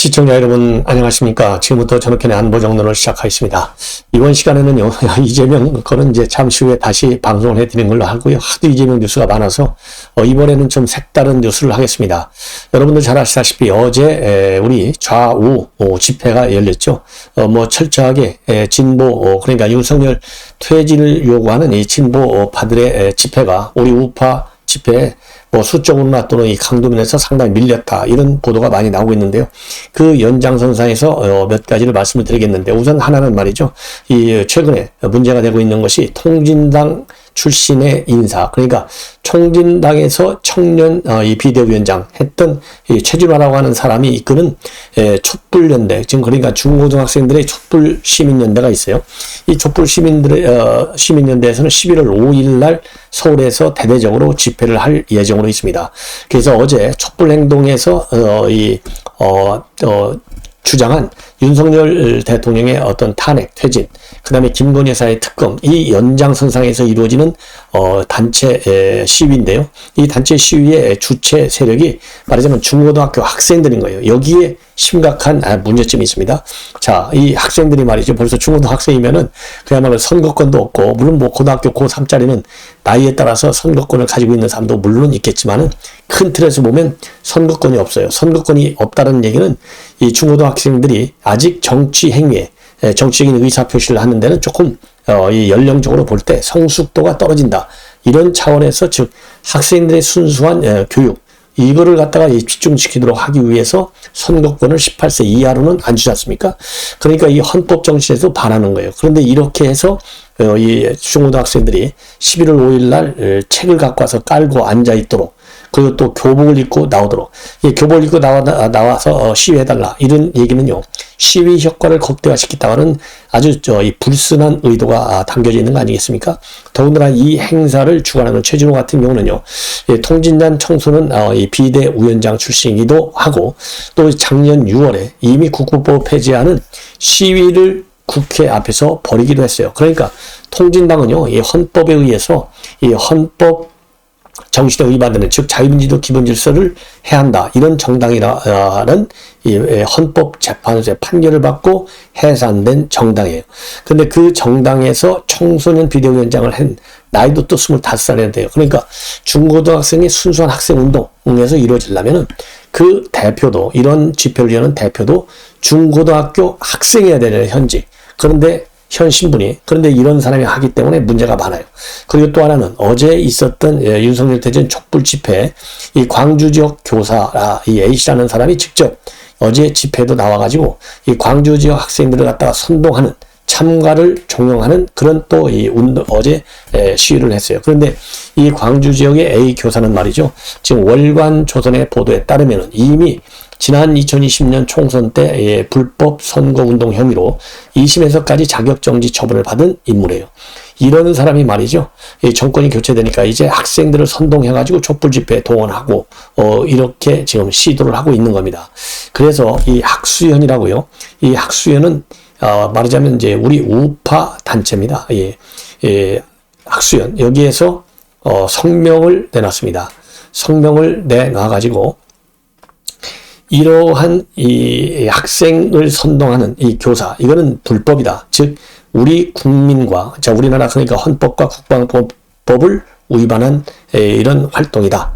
시청자 여러분 안녕하십니까. 지금부터 전학현의 안보정론을 시작하겠습니다. 이번 시간에는요 이재명 거는 이제 잠시 후에 다시 방송을 해드리는 걸로 하고요. 하도 이재명 뉴스가 많아서 이번에는 좀 색다른 뉴스를 하겠습니다. 여러분들 잘 아시다시피 어제 우리 좌우 집회가 열렸죠. 철저하게 진보 그러니까 윤석열 퇴진을 요구하는 이 진보파들의 집회가 우리 우파 집회에 수적으로나 또는 이 강도면에서 상당히 밀렸다, 이런 보도가 많이 나오고 있는데요. 그 연장선상에서 몇 가지를 말씀을 드리겠는데, 우선 하나는 말이죠. 이 최근에 문제가 되고 있는 것이 통진당 출신의 인사, 그러니까 총진당에서 청년 이 비대위원장 했던 이 최진화라고 하는 사람이 이끄는 촛불연대, 지금 그러니까 중고등학생들의 촛불 시민연대가 있어요. 이 촛불 시민연대에서는 11월 5일 날 서울에서 대대적으로 집회를 할 예정으로 있습니다. 그래서 어제 촛불행동에서 주장한 윤석열 대통령의 어떤 탄핵, 퇴진, 그 다음에 김건희 여사의 특검, 이 연장선상에서 이루어지는 단체 시위인데요. 이 단체 시위의 주체 세력이 말하자면 중고등학교 학생들인 거예요. 여기에 심각한 문제점이 있습니다. 자, 이 학생들이 말이죠. 벌써 중고등학생이면은 그야말로 선거권도 없고, 물론 고등학교 고3짜리는 나이에 따라서 선거권을 가지고 있는 사람도 물론 있겠지만은 큰 틀에서 보면 선거권이 없어요. 선거권이 없다는 얘기는 이 중고등학생들이 아직 정치 행위에 정치적인 의사표시를 하는 데는 조금 이 연령적으로 볼 때 성숙도가 떨어진다, 이런 차원에서, 즉 학생들의 순수한 교육, 이거를 갖다가 집중시키도록 하기 위해서 선거권을 18세 이하로는 안 주지 않습니까? 그러니까 이 헌법 정신에서 반하는 거예요. 그런데 이렇게 해서 이 중고등학생들이 11월 5일 날 책을 갖고 와서 깔고 앉아 있도록, 그리고 또 교복을 입고 나오도록, 교복을 입고 나와서 시위해달라, 이런 얘기는요, 시위 효과를 극대화시키다가는 아주 이 불순한 의도가 담겨져 있는 거 아니겠습니까? 더군다나 이 행사를 주관하는 최진호 같은 경우는요, 통진단 청소는 이 비대 위원장 출신이기도 하고, 또 작년 6월에 이미 국부법 폐지하는 시위를 국회 앞에서 벌이기도 했어요. 그러니까 통진당은요, 이 헌법에 의해서 이 헌법 정신에 의반되는, 즉 자유민주도 기본질서를 해야 한다, 이런 정당이라는 이 헌법재판소의 판결을 받고 해산된 정당이에요. 근데 그 정당에서 청소년 비대위원장을 한 나이도 또 25살이나 돼요. 그러니까 중고등학생의 순수한 학생운동에서 이루어지려면은 그 대표도, 이런 집회를 여는 대표도 중고등학교 학생이어야 되는 현직, 그런데 현 신분이, 그런데 이런 사람이 하기 때문에 문제가 많아요. 그리고 또 하나는 어제 있었던 윤석열 퇴진 촛불 집회, 이 광주 지역 교사 이 A씨라는 사람이 직접 어제 집회도 나와가지고 이 광주 지역 학생들을 갖다가 선동하는, 참가를 종용하는 그런 또 이 어제 시위를 했어요. 그런데 이 광주 지역의 A 교사는 말이죠, 지금 월간 조선의 보도에 따르면 이미 지난 2020년 총선 때 불법 선거운동 혐의로 2심에서까지 자격정지 처분을 받은 인물이에요. 이런 사람이 말이죠, 정권이 교체되니까 이제 학생들을 선동해가지고 촛불 집회에 동원하고 이렇게 지금 시도를 하고 있는 겁니다. 그래서 이 학수연이라고요. 이 학수연은 말하자면 이제 우리 우파 단체입니다. 학수연, 여기에서 성명을 내놨습니다. 성명을 내놔가지고 이러한 이 학생을 선동하는 이 교사, 이거는 불법이다. 즉 우리 국민과, 자 우리나라 그러니까 헌법과 국방법을 위반한 이런 활동이다.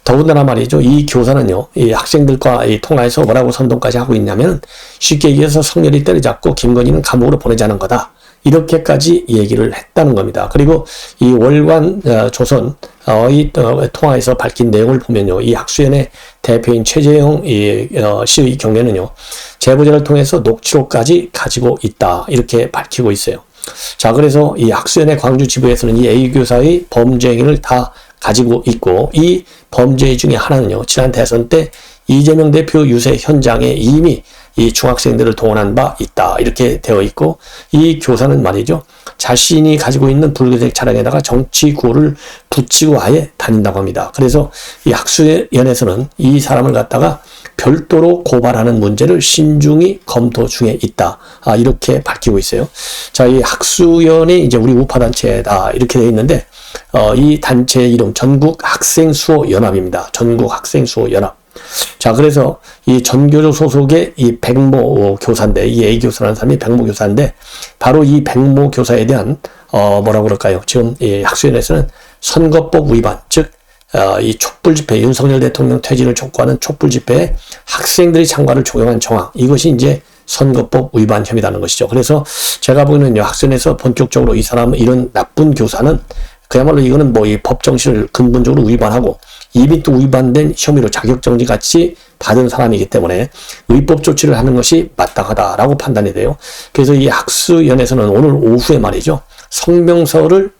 더군다나 말이죠, 이 교사는요, 이 학생들과 통화해서 뭐라고 선동까지 하고 있냐면, 쉽게 얘기해서 성렬이 때려잡고 김건희는 감옥으로 보내자는 거다, 이렇게까지 얘기를 했다는 겁니다. 그리고 이 월간 조선 이 통화에서 밝힌 내용을 보면요, 이 학수연의 대표인 최재형 씨의 경우에는요, 제보자를 통해서 녹취록까지 가지고 있다, 이렇게 밝히고 있어요. 자, 그래서 이 학수연의 광주 지부에서는 이 A 교사의 범죄 행위를 다 가지고 있고, 이 범죄 중에 하나는요, 지난 대선 때 이재명 대표 유세 현장에 이미 이 중학생들을 동원한 바 있다, 이렇게 되어 있고, 이 교사는 말이죠, 자신이 가지고 있는 붉은색 차량에다가 정치 구호를 붙이고 아예 다닌다고 합니다. 그래서 이 학수연에서는 이 사람을 갖다가 별도로 고발하는 문제를 신중히 검토 중에 있다, 이렇게 밝히고 있어요. 자, 이 학수연이 이제 우리 우파단체다, 이렇게 되어 있는데 이 단체 이름 전국학생수호연합입니다. 전국학생수호연합. 자, 그래서 이 전교조 소속의 이 백모 교사인데, 이 A 교사라는 사람이 백모 교사인데, 바로 이 백모 교사에 대한, 뭐라고 그럴까요? 지금 이 학수위원회에서는 선거법 위반, 즉, 이 촛불 집회, 윤석열 대통령 퇴진을 촉구하는 촛불 집회에 학생들이 참가를 종용한 정황, 이것이 이제 선거법 위반 혐의라는 것이죠. 그래서 제가 보기에는요, 학생에서 본격적으로 이 사람, 이런 나쁜 교사는 그야말로 이거는 뭐 이 법 정신을 근본적으로 위반하고 이미 또 위반된 혐의로 자격정지 같이 받은 사람이기 때문에 의법 조치를 하는 것이 마땅하다라고 판단이 돼요. 그래서 이 학수위원회에서는 오늘 오후에 말이죠, 성명서를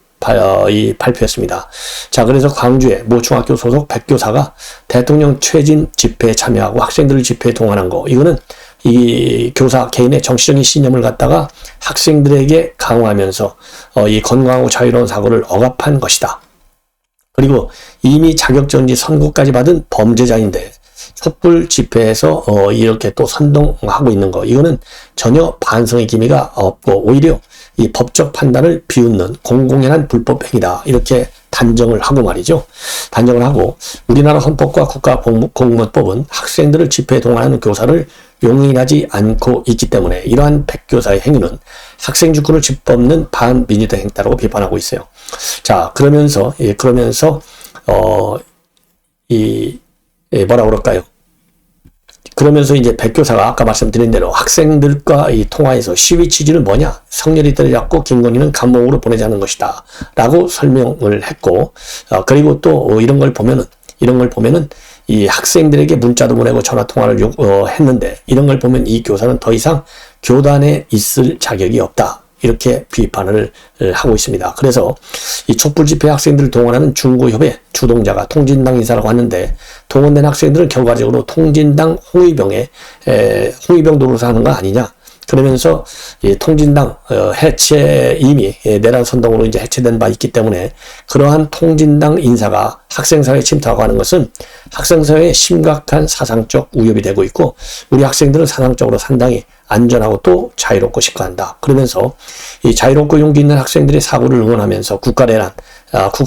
발표했습니다. 자, 그래서 광주의 모 중학교 소속 백교사가 대통령 퇴진 집회에 참여하고 학생들을 집회에 동원한 거, 이거는 이 교사 개인의 정치적인 신념을 갖다가 학생들에게 강요하면서 이 건강하고 자유로운 사고를 억압한 것이다. 그리고 이미 자격정지 선고까지 받은 범죄자인데 촛불 집회에서 이렇게 또 선동하고 있는 거, 이거는 전혀 반성의 기미가 없고 오히려 이 법적 판단을 비웃는 공공연한 불법 행위다, 이렇게 단정을 하고 말이죠. 단정을 하고 우리나라 헌법과 국가공무원법은 학생들을 집회에 동원하는 교사를 용인하지 않고 있기 때문에 이러한 백교사의 행위는 학생 주권을 짓밟는 반민주적 행태라고 비판하고 있어요. 자, 그러면서 뭐라 그럴까요? 그러면서 이제 백교사가 아까 말씀드린 대로 학생들과 이 통화에서 시위 취지는 뭐냐? 성렬이 때려잡고 김건희는 감옥으로 보내자는 것이다 라고 설명을 했고, 그리고 또 이런 걸 보면은 이 학생들에게 문자도 보내고 전화 통화를 했는데, 이런 걸 보면 이 교사는 더 이상 교단에 있을 자격이 없다, 이렇게 비판을 하고 있습니다. 그래서 이 촛불 집회 학생들을 동원하는 중고협의 주동자가 통진당 인사라고 하는데, 동원된 학생들은 결과적으로 통진당 홍위병 노릇을 하는 거 아니냐. 그러면서 이 통진당 해체, 이미 내란 선동으로 이제 해체된 바 있기 때문에 그러한 통진당 인사가 학생사회에 침투하고 하는 것은 학생사회에 심각한 사상적 위협이 되고 있고, 우리 학생들은 사상적으로 상당히 안전하고 또 자유롭고 싶어 한다. 그러면서 이 자유롭고 용기 있는 학생들의 사고를 응원하면서 국가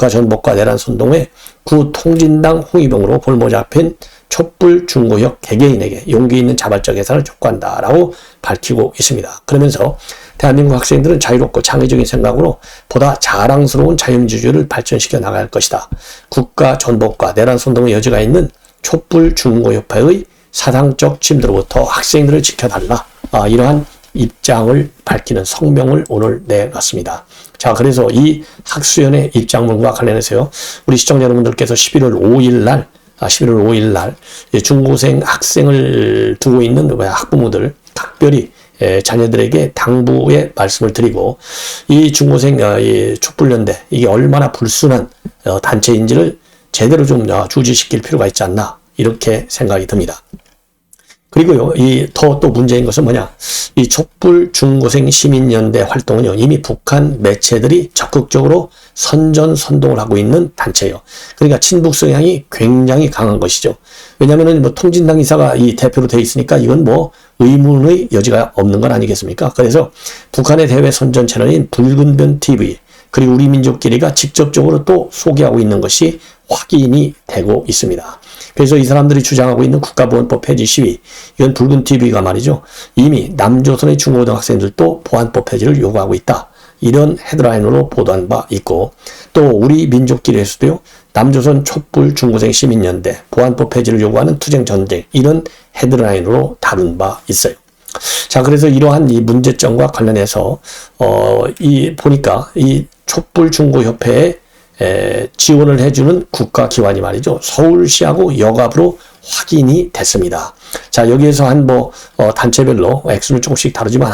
전복과 내란 선동에 구 통진당 홍위병으로 볼모 잡힌 촛불 중고협 개개인에게 용기 있는 자발적 해산을 촉구한다라고 밝히고 있습니다. 그러면서 대한민국 학생들은 자유롭고 창의적인 생각으로 보다 자랑스러운 자유민주주의를 발전시켜 나갈 것이다. 국가 전복과 내란 선동의 여지가 있는 촛불 중고협회의 사상적 침투로부터 학생들을 지켜달라. 이러한 입장을 밝히는 성명을 오늘 내놨습니다. 자, 그래서 이 학수위원회 입장문과 관련해서요, 우리 시청자 여러분들께서 11월 5일 날 중고생 학생을 두고 있는 학부모들 각별히 자녀들에게 당부의 말씀을 드리고, 이 중고생 이 촛불연대, 이게 얼마나 불순한 단체인지를 제대로 좀 주지시킬 필요가 있지 않나, 이렇게 생각이 듭니다. 그리고요, 또 문제인 것은 뭐냐? 이 촛불 중고생 시민연대 활동은요, 이미 북한 매체들이 적극적으로 선동을 하고 있는 단체예요. 그러니까 친북 성향이 굉장히 강한 것이죠. 왜냐면은 통진당 인사가 이 대표로 돼 있으니까 이건 의문의 여지가 없는 건 아니겠습니까? 그래서 북한의 대외 선전 채널인 붉은변 TV, 그리고 우리 민족끼리가 직접적으로 또 소개하고 있는 것이 확인이 되고 있습니다. 그래서 이 사람들이 주장하고 있는 국가보안법 폐지 시위, 이건 붉은 TV가 말이죠, 이미 남조선의 중고등학생들도 보안법 폐지를 요구하고 있다, 이런 헤드라인으로 보도한 바 있고, 또 우리 민족끼리에서도요, 남조선 촛불 중고생 시민연대 보안법 폐지를 요구하는 투쟁전쟁, 이런 헤드라인으로 다룬 바 있어요. 자, 그래서 이러한 이 문제점과 관련해서 보니까 이 촛불 중고협회에 지원을 해주는 국가기관이 말이죠, 서울시하고 여갑으로 확인이 됐습니다. 자, 여기에서 단체별로 액수는 조금씩 다르지만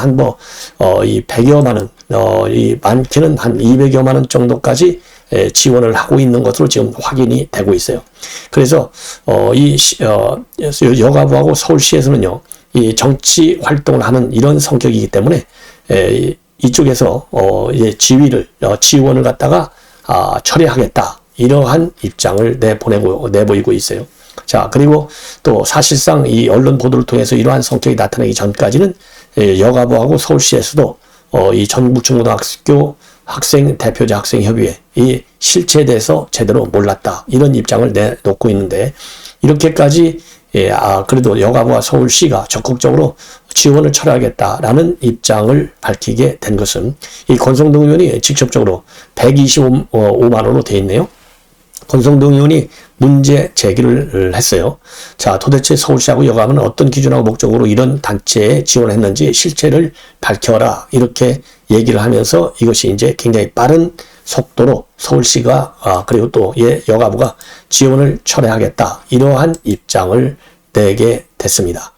이 100여만 원, 이 많게는 한 200여만 원 정도까지 지원을 하고 있는 것으로 지금 확인이 되고 있어요. 그래서 여가부하고 서울시에서는요, 이 정치 활동을 하는 이런 성격이기 때문에 이쪽에서 지원을 갖다가 처리하겠다, 이러한 입장을 내보이고 있어요. 자, 그리고 또 사실상 이 언론 보도를 통해서 이러한 성격이 나타나기 전까지는 여가부하고 서울시에서도 이 전국중고등학교 학생 대표자 학생협의회 이 실체에 대해서 제대로 몰랐다, 이런 입장을 내놓고 있는데, 이렇게까지 그래도 여가부와 서울시가 적극적으로 지원을 철회하겠다라는 입장을 밝히게 된 것은 이 권성동 의원이 직접적으로 125만 원으로 돼 있네요. 권성동 의원이 문제 제기를 했어요. 자, 도대체 서울시하고 여가부는 어떤 기준하고 목적으로 이런 단체에 지원했는지 실체를 밝혀라. 이렇게 얘기를 하면서 이것이 이제 굉장히 빠른 속도로 서울시가 그리고 또 여가부가 지원을 철회하겠다. 이러한 입장을 내게 됐습니다.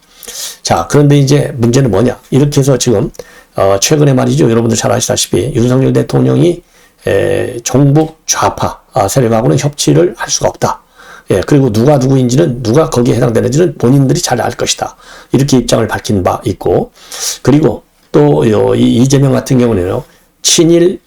자, 그런데 이제 문제는 뭐냐? 이렇게 해서 지금 최근에 말이죠. 여러분들 잘 아시다시피 윤석열 대통령이 종북 좌파 세력하고는 협치를 할 수가 없다. 그리고 누가 누구인지는 누가 거기에 해당되는지는 본인들이 잘 알 것이다. 이렇게 입장을 밝힌 바 있고, 그리고 또 이재명 같은 경우는요, 친일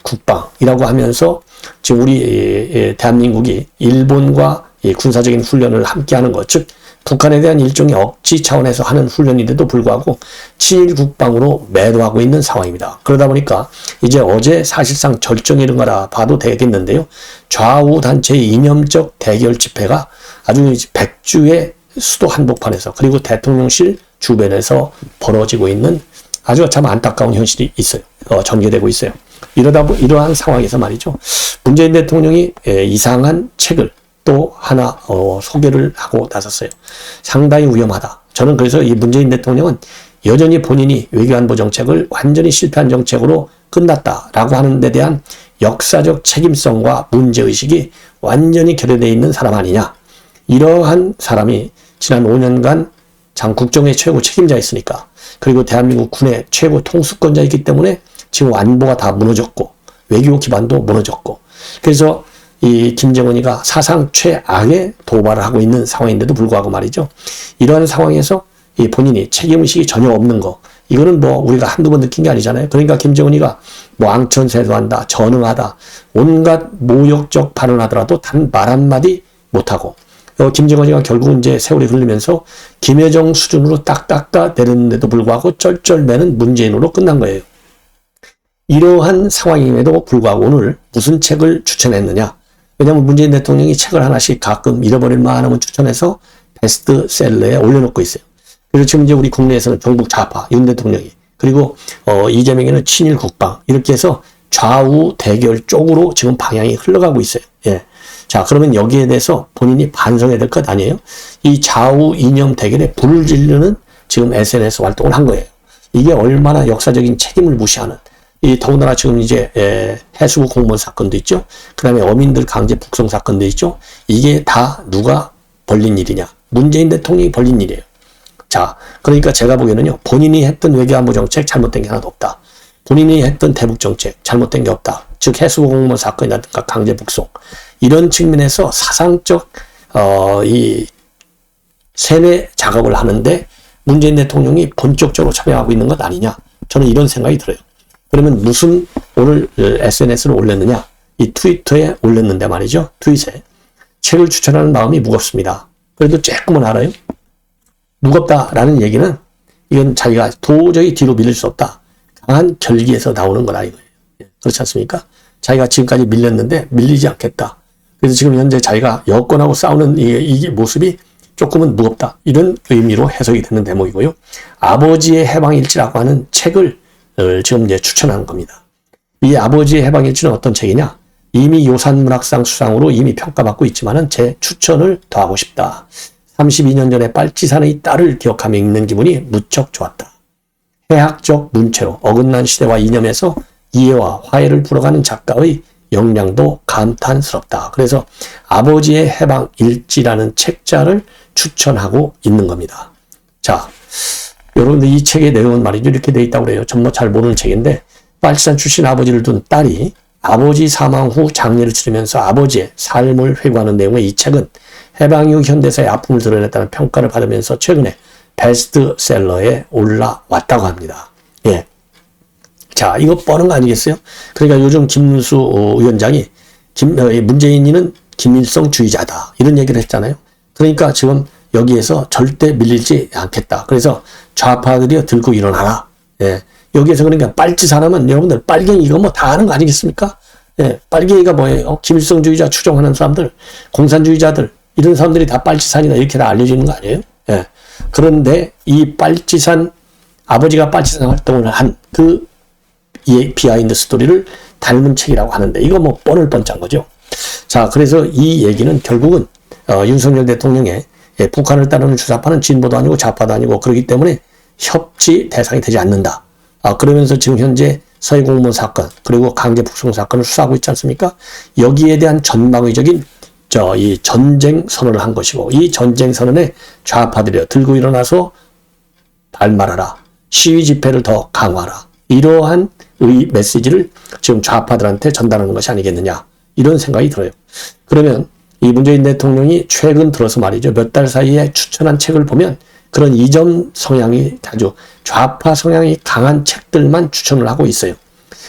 국방이라고 하면서 지금 우리 대한민국이 일본과 군사적인 훈련을 함께하는 것, 즉 북한에 대한 일종의 억지 차원에서 하는 훈련인데도 불구하고 친일 국방으로 매도하고 있는 상황입니다. 그러다 보니까 이제 어제 사실상 절정에 이른 거라 봐도 되겠는데요. 좌우 단체의 이념적 대결 집회가 아주 백주의 수도 한복판에서 그리고 대통령실 주변에서 벌어지고 있는 아주 참 안타까운 현실이 있어요. 전개되고 있어요. 이러한 상황에서 말이죠. 문재인 대통령이 이상한 책을 또 하나 소개를 하고 나섰어요. 상당히 위험하다. 저는 그래서 이 문재인 대통령은 여전히 본인이 외교안보 정책을 완전히 실패한 정책으로 끝났다라고 하는 데 대한 역사적 책임성과 문제의식이 완전히 결여되어 있는 사람 아니냐. 이러한 사람이 지난 5년간 국정의 최고 책임자였으니까, 그리고 대한민국 군의 최고 통수권자이기 때문에 지금 안보가 다 무너졌고 외교 기반도 무너졌고, 그래서 이 김정은이가 사상 최악의 도발을 하고 있는 상황인데도 불구하고 말이죠. 이러한 상황에서 이 본인이 책임의식이 전혀 없는 거, 이거는 뭐 우리가 한두 번 느낀 게 아니잖아요. 그러니까 김정은이가 뭐 앙천세도한다, 전응하다, 온갖 모욕적 발언하더라도 단 말 한마디 못하고, 김정은이가 결국은 이제 세월이 흐르면서 김여정 수준으로 딱 닦아 내렸는데도 불구하고 쩔쩔매는 문재인으로 끝난 거예요. 이러한 상황임에도 불구하고 오늘 무슨 책을 추천했느냐? 왜냐하면 문재인 대통령이 책을 하나씩 가끔 잃어버릴 만하면 추천해서 베스트셀러에 올려놓고 있어요. 그래서 지금 이제 우리 국내에서는 종북 좌파 윤 대통령이, 그리고 이재명에는 친일 국방, 이렇게 해서 좌우 대결 쪽으로 지금 방향이 흘러가고 있어요. 예. 자, 그러면 여기에 대해서 본인이 반성해야 될 것 아니에요? 이 좌우 이념 대결에 불을 지르는 지금 SNS 활동을 한 거예요. 이게 얼마나 역사적인 책임을 무시하는, 더군다나 지금 이제 해수부 공무원 사건도 있죠. 그 다음에 어민들 강제 북송 사건도 있죠. 이게 다 누가 벌린 일이냐? 문재인 대통령이 벌린 일이에요. 자, 그러니까 제가 보기에는요, 본인이 했던 외교안보 정책 잘못된 게 하나도 없다. 본인이 했던 대북 정책 잘못된 게 없다. 즉 해수부 공무원 사건이라든가 강제 북송, 이런 측면에서 사상적 이 세뇌 작업을 하는데 문재인 대통령이 본격적으로 참여하고 있는 것 아니냐? 저는 이런 생각이 들어요. 그러면 무슨 오늘 SNS를 올렸느냐? 이 트위터에 올렸는데 말이죠. 트윗에 책을 추천하는 마음이 무겁습니다. 그래도 조금은 알아요. 무겁다라는 얘기는 이건 자기가 도저히 뒤로 밀릴 수 없다. 강한 결기에서 나오는 거다 이거예요. 그렇지 않습니까? 자기가 지금까지 밀렸는데 밀리지 않겠다. 그래서 지금 현재 자기가 여권하고 싸우는 이 모습이 조금은 무겁다. 이런 의미로 해석이 되는 대목이고요. 아버지의 해방일지라고 하는 책을 지금 이제 추천한 겁니다. 이 아버지의 해방일지는 어떤 책이냐? 이미 요산문학상 수상으로 이미 평가받고 있지만은 제 추천을 더하고 싶다. 32년 전에 빨치산의 딸을 기억하며 읽는 기분이 무척 좋았다. 해학적 문체로 어긋난 시대와 이념에서 이해와 화해를 불어가는 작가의 역량도 감탄스럽다. 그래서 아버지의 해방일지라는 책자를 추천하고 있는 겁니다. 자, 여러분들 이 책의 내용은 말이죠. 이렇게 돼 있다고 그래요. 전 뭐 잘 모르는 책인데, 빨치산 출신 아버지를 둔 딸이 아버지 사망 후 장례를 치르면서 아버지의 삶을 회고하는 내용의 이 책은 해방 이후 현대사의 아픔을 드러냈다는 평가를 받으면서 최근에 베스트셀러에 올라왔다고 합니다. 예. 자, 이거 뻔한 거 아니겠어요? 그러니까 요즘 김문수 위원장이 문재인이는 김일성주의자다. 이런 얘기를 했잖아요. 그러니까 지금 여기에서 절대 밀리지 않겠다. 그래서 좌파들이 들고 일어나라. 예. 여기에서 그러니까 빨치산하면 여러분들 빨갱이 이거 뭐 다 아는 거 아니겠습니까? 예. 빨갱이가 뭐예요? 김일성주의자 추종하는 사람들, 공산주의자들, 이런 사람들이 다 빨치산이다 이렇게 다 알려지는 거 아니에요? 예. 그런데 이 빨치산, 아버지가 빨치산 활동을 한 그 비하인드 스토리를 닮은 책이라고 하는데 이거 뭐 뻔을 뻔짠 거죠. 자, 그래서 이 얘기는 결국은 윤석열 대통령의 북한을 따르는 주사파는 진보도 아니고 좌파도 아니고 그렇기 때문에 협치 대상이 되지 않는다. 그러면서 지금 현재 서해 공무원 사건 그리고 강제 북송 사건을 수사하고 있지 않습니까? 여기에 대한 전방위적인 이 전쟁 선언을 한 것이고 이 전쟁 선언에 좌파들이 들고 일어나서 반말하라. 시위 집회를 더 강화하라. 이러한 메시지를 지금 좌파들한테 전달하는 것이 아니겠느냐. 이런 생각이 들어요. 그러면 이 문재인 대통령이 최근 들어서 말이죠. 몇 달 사이에 추천한 책을 보면 그런 이점 성향이 아주 좌파 성향이 강한 책들만 추천을 하고 있어요.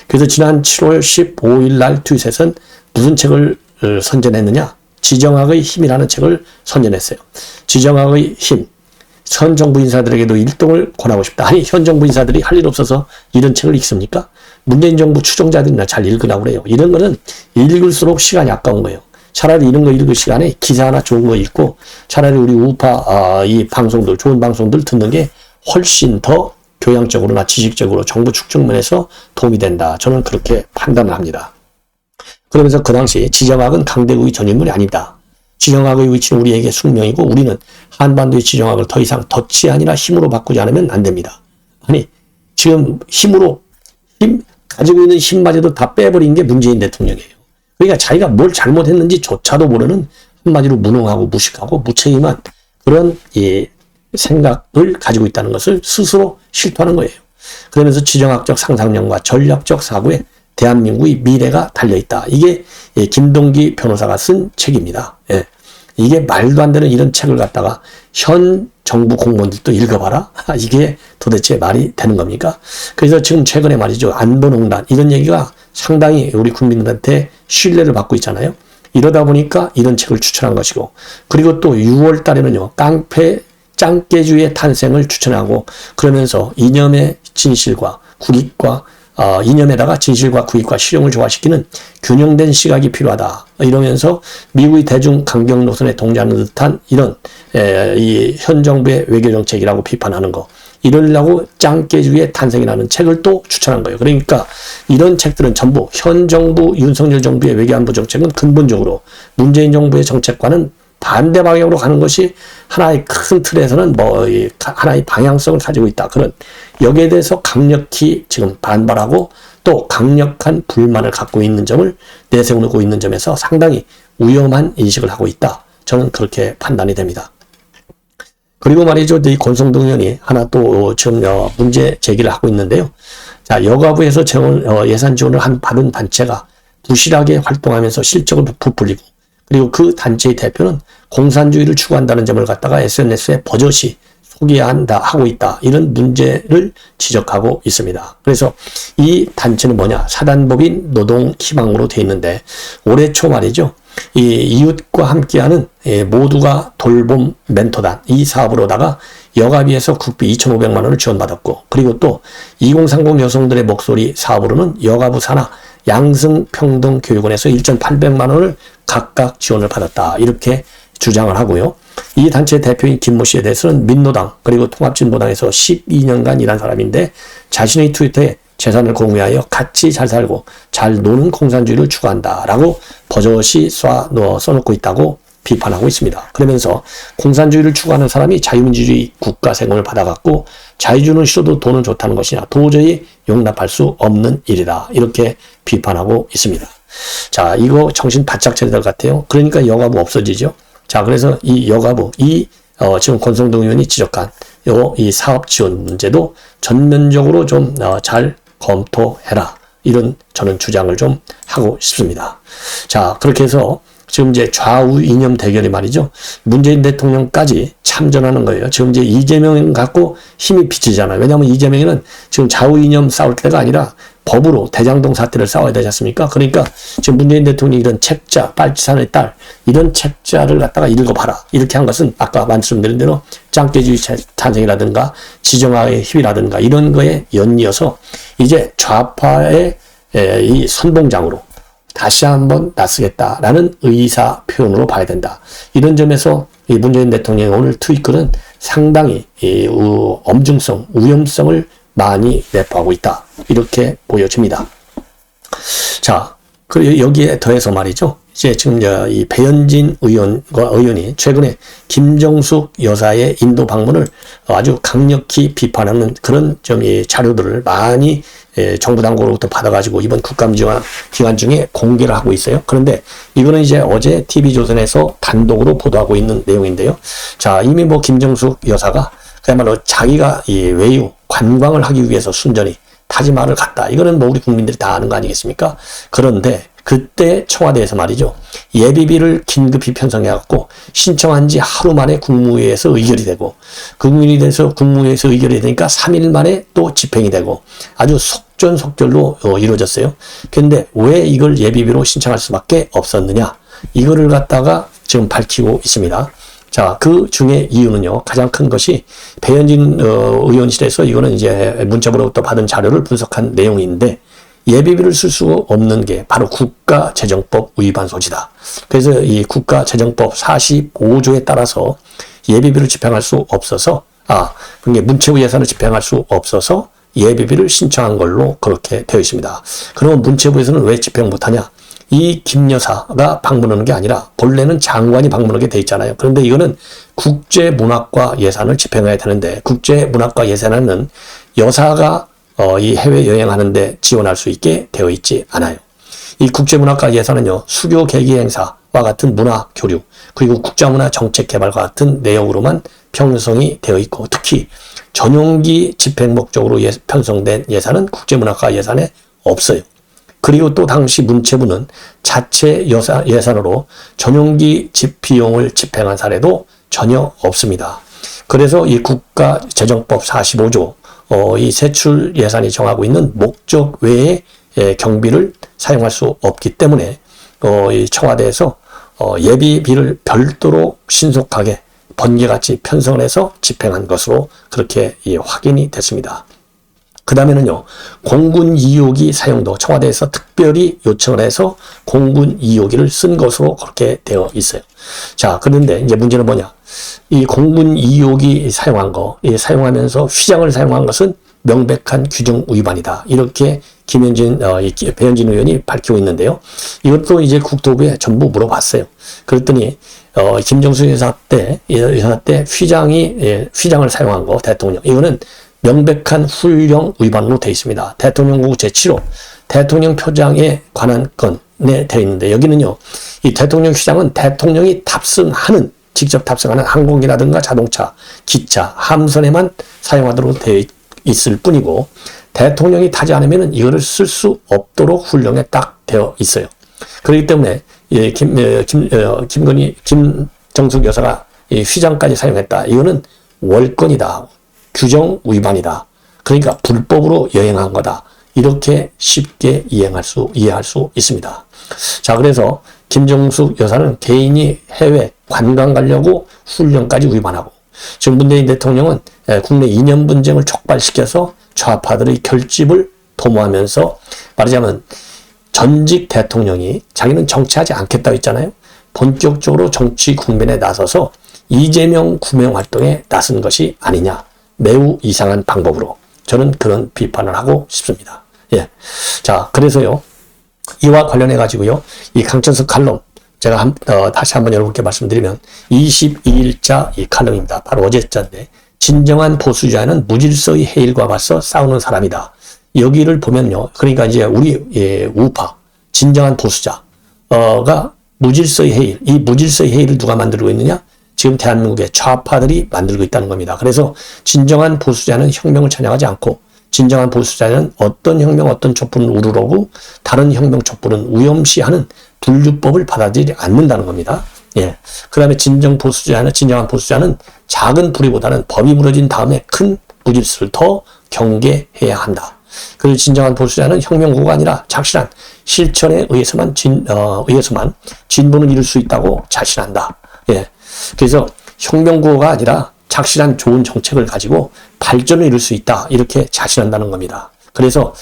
그래서 지난 7월 15일 날 트윗에서는 무슨 책을 선전했느냐? 지정학의 힘이라는 책을 선전했어요. 지정학의 힘. 현 정부 인사들에게도 일동을 권하고 싶다. 아니, 현 정부 인사들이 할 일 없어서 이런 책을 읽습니까? 문재인 정부 추종자들이나 잘 읽으라고 그래요. 이런 거는 읽을수록 시간이 아까운 거예요. 차라리 이런 거 읽을 시간에 기사 하나 좋은 거 읽고 차라리 우리 우파 이 방송들, 좋은 방송들 듣는 게 훨씬 더 교양적으로나 지식적으로 정부 축적 면에서 도움이 된다. 저는 그렇게 판단을 합니다. 그러면서 그 당시 지정학은 강대국의 전인물이 아니다. 지정학의 위치는 우리에게 숙명이고 우리는 한반도의 지정학을 더 이상 덫이 아니라 힘으로 바꾸지 않으면 안 됩니다. 아니, 지금 가지고 있는 힘마저도 다 빼버린 게 문재인 대통령이에요. 그러니까 자기가 뭘 잘못했는지 조차도 모르는 한마디로 무능하고 무식하고 무책임한 그런 생각을 가지고 있다는 것을 스스로 실토하는 거예요. 그러면서 지정학적 상상력과 전략적 사고에 대한민국의 미래가 달려있다. 이게 김동기 변호사가 쓴 책입니다. 예. 이게 말도 안 되는 이런 책을 갖다가 현 정부 공무원들도 읽어봐라? 이게 도대체 말이 되는 겁니까? 그래서 지금 최근에 말이죠. 안보농단 이런 얘기가 상당히 우리 국민들한테 신뢰를 받고 있잖아요. 이러다 보니까 이런 책을 추천한 것이고 그리고 또 6월 달에는요. 깡패 짱깨주의 탄생을 추천하고 그러면서 이념의 진실과 국익과 이념에다가 진실과 국익과 실용을 조화시키는 균형된 시각이 필요하다. 이러면서 미국의 대중 강경 노선에 동조하는 듯한 이런 이 현 정부의 외교 정책이라고 비판하는 거. 이러려고 짱깨주의 탄생이라는 책을 또 추천한 거예요. 그러니까 이런 책들은 전부 현 정부 윤석열 정부의 외교안보 정책은 근본적으로 문재인 정부의 정책과는 반대 방향으로 가는 것이 하나의 큰 틀에서는 하나의 방향성을 가지고 있다. 그런 여기에 대해서 강력히 지금 반발하고 또 강력한 불만을 갖고 있는 점을 내세우고 있는 점에서 상당히 위험한 인식을 하고 있다. 저는 그렇게 판단이 됩니다. 그리고 말이죠. 이 권성동 의원이 하나 또 지금 문제 제기를 하고 있는데요. 자, 여가부에서 예산 지원을 받은 단체가 부실하게 활동하면서 실적을 부풀리고 그리고 그 단체의 대표는 공산주의를 추구한다는 점을 갖다가 SNS에 버젓이 소개한다 하고 있다. 이런 문제를 지적하고 있습니다. 그래서 이 단체는 뭐냐? 사단법인 노동희망으로 되어 있는데 올해 초 말이죠. 이 이웃과 함께하는 모두가 돌봄 멘토단 이 사업으로다가 여가비에서 국비 2,500만 원을 지원받았고 그리고 또 2030 여성들의 목소리 사업으로는 여가부 산하 양성평등교육원에서 1,800만 원을 각각 지원을 받았다. 이렇게 주장을 하고요. 이 단체 대표인 김모 씨에 대해서는 민노당 그리고 통합진보당에서 12년간 일한 사람인데 자신의 트위터에 재산을 공유하여 같이 잘 살고 잘 노는 공산주의를 추구한다라고 버젓이 써놓고 있다고 비판하고 있습니다. 그러면서 공산주의를 추구하는 사람이 자유민주주의 국가세금을 받아갖고 자유주의는 싫어도 돈은 좋다는 것이냐 도저히 용납할 수 없는 일이다. 이렇게 비판하고 있습니다. 자, 이거 정신 바짝 차려야 될 것 같아요. 그러니까 여가부 없어지죠. 자, 그래서 이 여가부, 지금 권성동 의원이 지적한 이 사업 지원 문제도 전면적으로 좀 잘 검토해라. 이런 저는 주장을 좀 하고 싶습니다. 자, 그렇게 해서 지금 이제 좌우 이념 대결이 말이죠. 문재인 대통령까지 참전하는 거예요. 지금 이제 이재명 갖고 힘이 비치잖아요. 왜냐하면 이재명이는 지금 좌우 이념 싸울 때가 아니라 법으로 대장동 사태를 싸워야 되지 않습니까? 그러니까 지금 문재인 대통령이 이런 책자, 빨치산의 딸, 이런 책자를 갖다가 읽어봐라. 이렇게 한 것은 아까 말씀드린 대로 짱깨주의 탄생이라든가 지정학의 힘이라든가 이런 거에 연이어서 이제 좌파의 이 선봉장으로 다시 한번 나서겠다라는 의사 표현으로 봐야 된다. 이런 점에서 이 문재인 대통령의 오늘 트윗글은 상당히 엄중성, 위험성을 많이 내포하고 있다. 이렇게 보여집니다. 자, 그리고 여기에 더해서 말이죠. 이제 지금 이 배현진 의원이 최근에 김정숙 여사의 인도 방문을 아주 강력히 비판하는 그런 자료들을 많이 정부 당국으로부터 받아가지고 이번 국감기간 중에 공개를 하고 있어요. 그런데 이거는 이제 어제 TV조선에서 단독으로 보도하고 있는 내용인데요. 자, 이미 김정숙 여사가 그야말로 자기가 이 외유 관광을 하기 위해서 순전히 타지마할을 갔다. 이거는 우리 국민들이 다 아는 거 아니겠습니까? 그런데 그때 청와대에서 말이죠. 예비비를 긴급히 편성해갖고 신청한 지 하루 만에 국무회의에서 의결이 되고 국무회의에서 의결이 되니까 3일 만에 또 집행이 되고 아주 속전속결로 이루어졌어요. 그런데 왜 이걸 예비비로 신청할 수밖에 없었느냐? 이거를 갖다가 지금 밝히고 있습니다. 자, 그 중에 이유는요, 가장 큰 것이 배현진 의원실에서 이거는 이제 문자로부터 받은 자료를 분석한 내용인데 예비비를 쓸 수 없는 게 바로 국가재정법 위반 소지다. 그래서 이 국가재정법 45조에 따라서 예비비를 집행할 수 없어서, 그게 문체부 예산을 집행할 수 없어서 예비비를 신청한 걸로 그렇게 되어 있습니다. 그러면 문체부에서는 왜 집행 못하냐? 이 김 여사가 방문하는 게 아니라 본래는 장관이 방문하게 돼 있잖아요. 그런데 이거는 국제문학과 예산을 집행해야 되는데 국제문학과 예산은 여사가 이 해외 여행하는데 지원할 수 있게 되어 있지 않아요. 이 국제문학과 예산은요, 수교 계기 행사와 같은 문화 교류, 그리고 국자문화 정책 개발과 같은 내용으로만 편성이 되어 있고, 특히 전용기 집행 목적으로 편성된 예산은 국제문학과 예산에 없어요. 그리고 또 당시 문체부는 자체 예산으로 전용기 비용을 집행한 사례도 전혀 없습니다. 그래서 이 국가재정법 45조, 이 세출 예산이 정하고 있는 목적 외의 경비를 사용할 수 없기 때문에 이 청와대에서 예비비를 별도로 신속하게 번개같이 편성을 해서 집행한 것으로 그렇게 확인이 됐습니다. 그 다음에는요, 공군 2호기 사용도 청와대에서 특별히 요청을 해서 공군 2호기를 쓴 것으로 그렇게 되어 있어요. 자, 그런데 이제 문제는 뭐냐? 이 공군 2호기 사용한 거, 사용하면서 휘장을 사용한 것은 명백한 규정 위반이다. 이렇게 배현진 의원이 밝히고 있는데요. 이것도 이제 국토부에 전부 물어봤어요. 그랬더니, 김정숙 여사 때 휘장을 사용한 거, 대통령. 이거는 명백한 훈령 위반으로 되어 있습니다. 대통령국 제7호 대통령 표장에 관한 건에 되어 있는데 여기는요, 이 대통령 휘장은 대통령이 직접 탑승하는 항공기라든가 자동차, 기차, 함선에만 사용하도록 되어 있을 뿐이고 대통령이 타지 않으면 이거를 쓸 수 없도록 훈령에 딱 되어 있어요. 그렇기 때문에 김정숙 여사가 이 휘장까지 사용했다. 이거는 월권이다. 규정 위반이다. 그러니까 불법으로 여행한 거다. 이렇게 쉽게 이해할 수 있습니다. 자, 그래서 김정숙 여사는 개인이 해외 관광 가려고 훈련까지 위반하고 지금 문재인 대통령은 국내 이념 분쟁을 촉발시켜서 좌파들의 결집을 도모하면서 말하자면 전직 대통령이 자기는 정치하지 않겠다고 했잖아요. 본격적으로 정치 국면에 나서서 이재명 구명 활동에 나선 것이 아니냐. 매우 이상한 방법으로 저는 그런 비판을 하고 싶습니다. 예. 자, 그래서요, 이와 관련해 가지고요, 이 강천석 칼럼 제가 다시 한번 여러분께 말씀드리면 22일자 이 칼럼입니다. 바로 어제자인데 진정한 보수자는 무질서의 해일과 맞서 싸우는 사람이다. 여기를 보면요, 그러니까 이제 우리 우파 진정한 보수자가 무질서의 해일, 이 무질서의 해일을 누가 만들고 있느냐? 지금 대한민국의 좌파들이 만들고 있다는 겁니다. 그래서 진정한 보수자는 혁명을 찬양하지 않고 진정한 보수자는 어떤 혁명, 어떤 촛불은 우르르고 다른 혁명 촛불은 우염시하는 분류법을 받아들이지 않는다는 겁니다. 예. 그 다음에 진정한 보수자는 작은 불의보다는 법이 무너진 다음에 큰 무질서를 더 경계해야 한다. 그리고 진정한 보수자는 혁명구가 아니라 착실한 실천에 의해서만 진보는 이룰 수 있다고 자신한다. 예. 그래서 혁명구호가 아니라 착실한 좋은 정책을 가지고 발전을 이룰 수 있다. 이렇게 자신한다는 겁니다. 그래서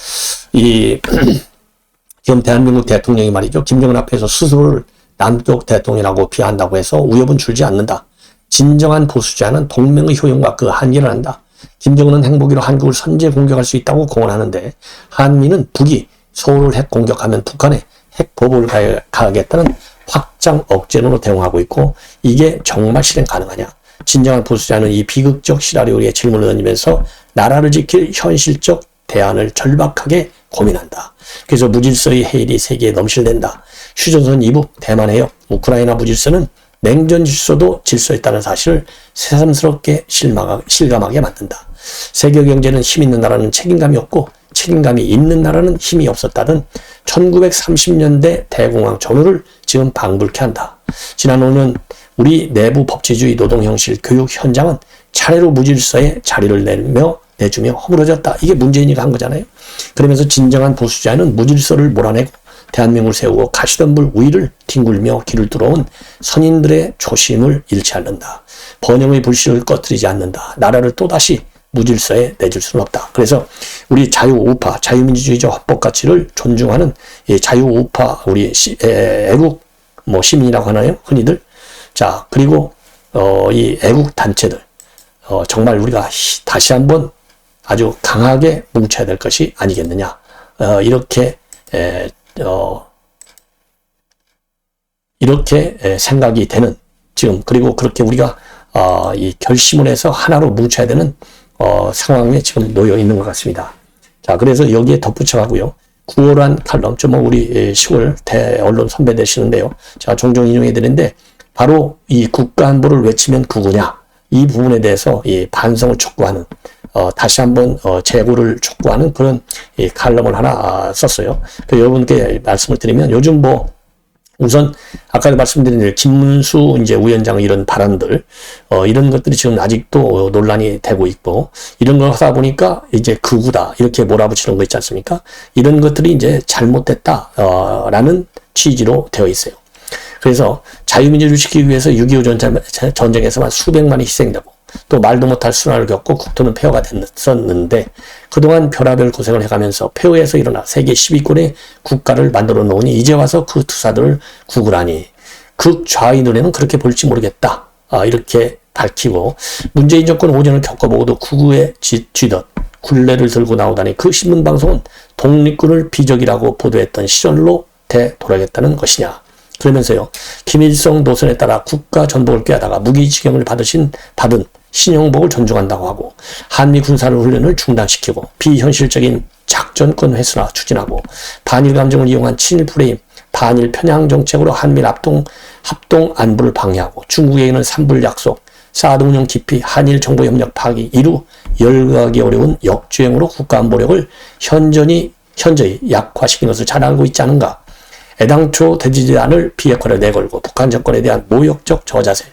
지금 대한민국 대통령이 말이죠. 김정은 앞에서 스스로를 남쪽 대통령이라고 비하한다고 해서 위협은 줄지 않는다. 진정한 보수자는 동맹의 효용과 그 한계를 한다. 김정은은 행보기로 한국을 선제 공격할 수 있다고 공언하는데 한미는 북이 서울을 핵 공격하면 북한에 핵 보복을 가하겠다는 확장 억제론으로 대응하고 있고 이게 정말 실행 가능하냐. 진정한 보수자는 이 비극적 시나리오에 질문을 던지면서 나라를 지킬 현실적 대안을 절박하게 고민한다. 그래서 무질서의 해일이 세계에 넘실댄다. 휴전선 이북, 대만 해역, 우크라이나 무질서는 냉전 질서도 질서였다는 사실을 새삼스럽게 실감하게 만든다. 세계 경제는 힘 있는 나라는 책임감이 없고 책임감이 있는 나라는 힘이 없었다던 1930년대 대공황 전후를 지금 방불케 한다. 지난 5년 우리 내부 법치주의 노동형실 교육 현장은 차례로 무질서에 자리를 내주며 허물어졌다. 이게 문재인이가 한 거잖아요. 그러면서 진정한 보수자는 무질서를 몰아내고 대한민국을 세우고 가시덤불 위를 뒹굴며 길을 뚫어온 선인들의 초심을 잃지 않는다. 번영의 불씨를 꺼뜨리지 않는다. 나라를 또다시 무질서에 내줄 수는 없다. 그래서 우리 자유우파, 자유민주주의적 헌법가치를 존중하는 자유우파 우리 애국 시민이라고 하나요? 흔히들. 자, 그리고 이 애국 단체들 정말 우리가 다시 한번 아주 강하게 뭉쳐야 될 것이 아니겠느냐. 이렇게 생각이 되는 지금 그리고 그렇게 우리가 이 결심을 해서 하나로 뭉쳐야 되는 상황에 지금 놓여 있는 것 같습니다. 자, 그래서 여기에 덧붙여가고요. 9월한 칼럼, 우리 시골 대언론 선배 되시는데요. 제가 종종 인용해 드리는데 바로 이 국가안보를 외치면 구구냐 이 부분에 대해서 이 반성을 촉구하는 다시 한번 재고를 촉구하는 그런 이 칼럼을 하나 썼어요. 여러분께 말씀을 드리면 요즘 우선 아까도 말씀드린 대로 김문수 이제 위원장의 이런 발언들 이런 것들이 지금 아직도 논란이 되고 있고 이런 걸 하다 보니까 이제 극우다 이렇게 몰아붙이는 거 있지 않습니까? 이런 것들이 이제 잘못됐다 라는 취지로 되어 있어요. 그래서 자유민주주의를 지키기 위해서 6.25 전쟁에서만 수백만이 희생되고 또 말도 못할 순환을 겪고 국토는 폐허가 됐었는데 그동안 별하별 고생을 해가면서 폐허에서 일어나 세계 10위권의 국가를 만들어 놓으니 이제 와서 그 투사들을 구구라니 극좌의 눈에는 그렇게 볼지 모르겠다. 이렇게 밝히고 문재인 정권 5년을 겪어보고도 구구에 쥐듯 굴레를 들고 나오다니 그 신문방송은 독립군을 비적이라고 보도했던 시절로 되돌아가겠다는 것이냐. 그러면서요. 김일성 노선에 따라 국가 전복을 꾀하다가 무기징역을 받은 신형복을 존중한다고 하고 한미 군사를 훈련을 중단시키고 비현실적인 작전권 회수나 추진하고 반일 감정을 이용한 친일 프레임, 반일 편향 정책으로 한미 합동 안보를 방해하고 중국에게는 산불 약속, 사드 운용 기피, 한일 정보협력 파기, 이루 열거하기 어려운 역주행으로 국가안보력을 현저히 약화시킨 것을 잘 알고 있지 않은가. 애당초 되지지 않을 비핵화를 내걸고 북한 정권에 대한 모욕적 저자세,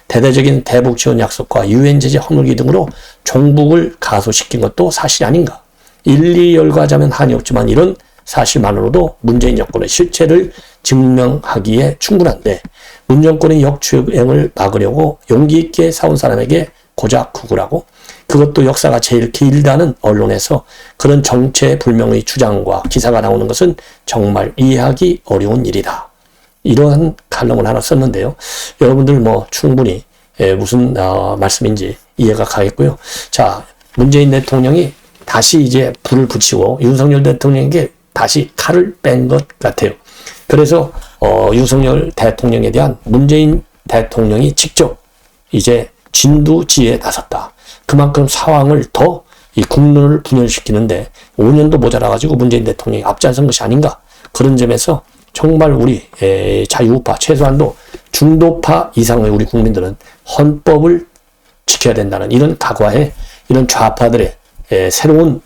대대적인 대북 지원 약속과 유엔 제재 허물기 등으로 종북을 가소시킨 것도 사실이 아닌가. 일일이 열거하자면 한이 없지만 이런 사실만으로도 문재인 정권의 실체를 증명하기에 충분한데 문 정권의 역주행을 막으려고 용기 있게 싸운 사람에게 고작 구구라고 그것도 역사가 제일 길다는 언론에서 그런 정체불명의 주장과 기사가 나오는 것은 정말 이해하기 어려운 일이다. 이러한 칼럼을 하나 썼는데요. 여러분들 충분히 무슨 말씀인지 이해가 가겠고요. 자, 문재인 대통령이 다시 이제 불을 붙이고 윤석열 대통령에게 다시 칼을 뺀 것 같아요. 그래서 윤석열 대통령에 대한 문재인 대통령이 직접 이제 진두지에 나섰다. 그만큼 상황을 더 이 국론을 분열시키는데 5년도 모자라가지고 문재인 대통령이 앞장선 것이 아닌가. 그런 점에서 정말 우리 자유우파 최소한도 중도파 이상의 우리 국민들은 헌법을 지켜야 된다는 이런 각오에 이런 좌파들의 새로운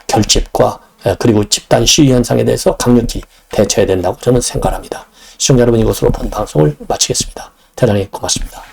결집과 그리고 집단 시위 현상에 대해서 강력히 대처해야 된다고 저는 생각합니다. 시청자 여러분 이것으로 본 방송을 마치겠습니다. 대단히 고맙습니다.